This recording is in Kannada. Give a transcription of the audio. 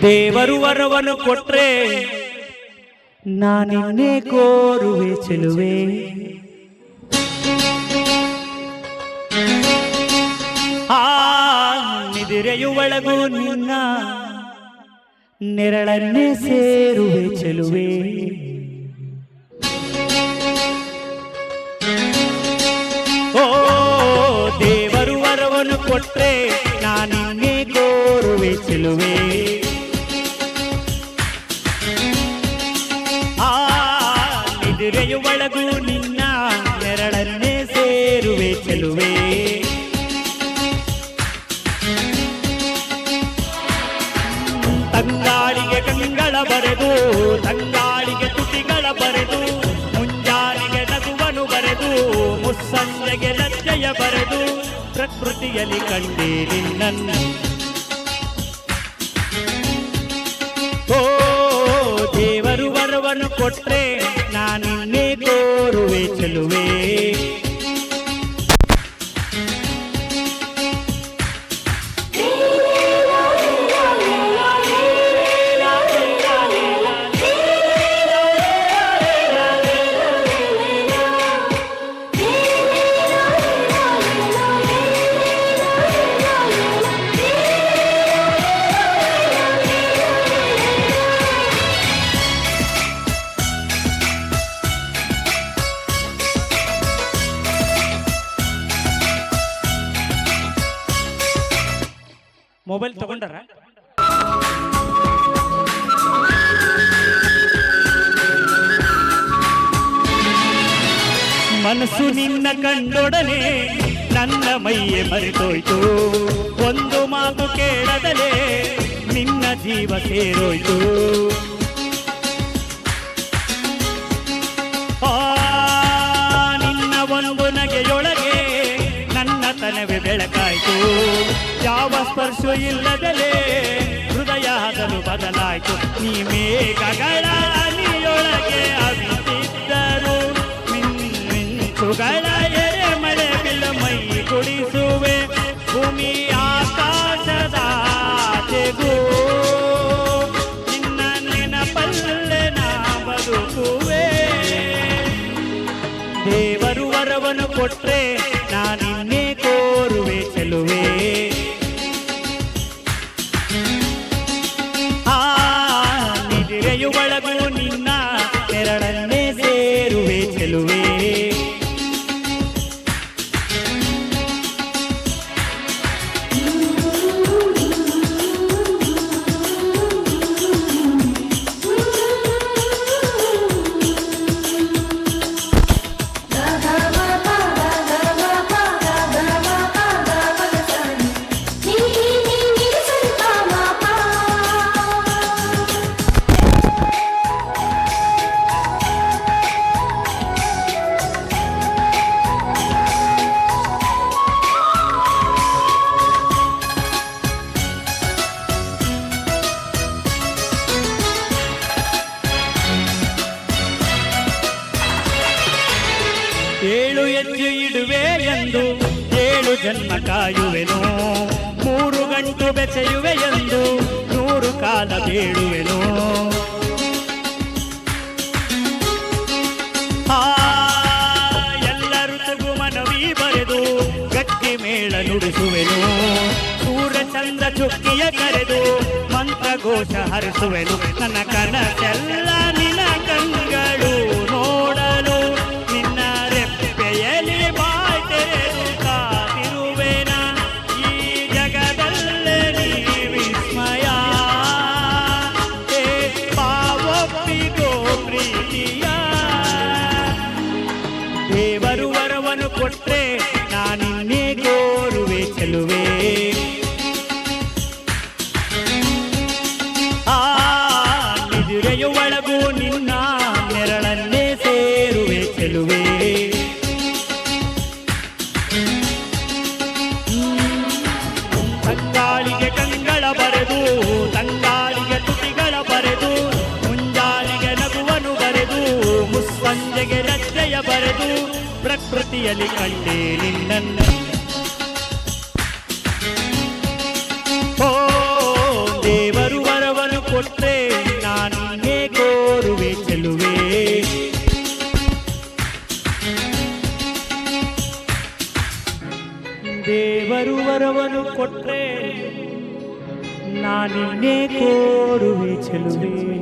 ದೇವರು ವರವನ್ನು ಕೊಟ್ರೆ ನಾನಿನ್ನೇ ಕೋರುವೆ ಚೆಲುವೆ. ಆ ನಿದಿರೆಯುವಳಗೂ ನಿನ್ನ ನೆರಳನ್ನೇ ಸೇರುವೆ ಚೆಲುವೆ. ಓ ದೇವರು ವರವನ್ನು ಕೊಟ್ರೆ ನಾನಿನ್ನೇ ಕೋರುವೆ ಚೆಲುವೆ. ನಿದಿರೆಯುವಳಗೂ ನಿನ್ನ ನೆರಳನ್ನೇ ಸೇರುವೆ ಚೆಲುವೆ. ತಂಗಾಳಿಗೆ ಕಂಗಳ ಬರೆದು ತಂಗಾಳಿಗೆ ತುಟಿಗಳ ಬರೆದು ಮುಂಜಾನೆಗೆ ನಗುವನು ಬರೆದು ಮುಸ್ಸಂಜೆಗೆ ಲಜ್ಜೆಯ ಬರೆದು ಪ್ರಕೃತಿಯಲ್ಲಿ ಕಂಡೆ ನಿನ್ನನ್ನು. ಓ ದೇವರು ವರವನ್ನು ಕೊಟ್ರೆ ನಾನಿನ್ನೇ ಕೋರುವೆ ಚೆಲುವೆ. ಮೊಬೈಲ್ ತಗೊಂಡಾರ? ಮನಸ್ಸು ನಿನ್ನ ಕಂಡೊಡನೆ ನನ್ನ ಮೈಯೇ ಮರೆತೋಯ್ತು. ಒಂದು ಮಾತು ಕೇಳದಲೇ ನಿನ್ನ ಜೀವ ಸೇರೋಯ್ತು. ನಿನ್ನ ಒಂದು ನಗೆಯೊಳಗೆ ನನ್ನ ತನವೇ ಬೆಳಕಾಯ್ತು. ಯಾವ ಸ್ಪರ್ಶ ಇಲ್ಲದಲೇ ಹೃದಯ ಹಗಲು ಬದಲಾಯ್ತು. ನೀ ಮೇಘಗಳ ಅನಿಯೊಳಗೆ ಅವಿತಿದ್ದರು ಮಿಂಚುಗಳ ಎರೆ ಮಳೆ ಬಿಲ್ಲ ಮೈ ಕುಡಿಸುವೆ. ಭೂಮಿ ಆಕಾಶದಾಚೆಗೂ ನಿನ್ನ ನೆನಪಲ್ಲೇ ನಾ ಬದುಕುವೆ. ದೇವರು ವರವನ್ನು ಕೊಟ್ರೆ ನಾನಿನ್ನೇ ಕೋರುವೆ ಚೆಲುವೆ. ನಿದಿರೆಯುವಳಗೂ ನಿನ್ನ ನೆರಳನ್ನೇ ಸೇರುವೆ ಚೆಲುವೆ. ಏಳು ಹೆಜ್ಜೆ ಇಡುವೆ ಎಂದು 7 ಜನ್ಮ ಕಾಯುವೆನು. 3 ಗಂಟು ಬೆಸೆಯುವೆ ಎಂದು 100 ಕಾಲ ಬೇಡುವೆನು. ಎಲ್ಲ ಋತುಗೂ ಮನವಿ ಬರೆದು ಗಟ್ಟಿ ಮೇಳ ನುಡಿಸುವೆನು. ಸೂರ್ಯ ಚಂದ್ರ ಚುಕ್ಕಿಯ ಕರೆದು ಮಂತ್ರಘೋಷ ಹರಿಸುವೆನು. ನನ್ನ ಕನಸೆಲ್ಲ ನಿನ್ನ ಕಂಗಳು ನೋಡಲು ನಿನ್ನ ರೆಪ್ಪೆಯಲ್ಲಿ ಬಾಯ್ ತೆರೆದು ಕಾದಿರುವೆನ. ಈ ಜಗದಲ್ಲೇ ನೀ ವಿಸ್ಮಯ ಪಾವೊಪ್ಪಿಗೋ ಪ್ರೀತಿಯ. ದೇವರು ವರವನ್ನು ಕೊಟ್ರೆ ನಾನಿನ್ನೇ ಕೋರುವೆ ಚೆಲುವೆ. ನಿದಿರೆಯುವಳಗೂ ನಿನ್ನ ನೆರಳನ್ನೇ ಸೇರುವೆ ಚೆಲುವೆ. ಬರೆದು ತಂಗಾಳಿಗೆ ತುಟಿಗಳ ಬರೆದು ಮುಂಜಾನೆಗೆ ನಗುವನು ಬರೆದು ಮುಸ್ಸಂಜೆಗೆ ಲಜ್ಜೆಯ ಬರೆದು ಪ್ರಕೃತಿಯಲ್ಲಿ ಕಂಡೆ ನಿನ್ನನ್ನು ಓ ದೇವರು ವರವನ್ನು ಕೊಟ್ರೆ ನಾನೇ ಕೋರುವೆ ಚೆಲುವೆ ದೇವರು ವರವನ್ನು ಕೊಟ್ರೆ ನಾನಿನ್ನೇ ಕೋರುವೆ ಚೆಲುವೆ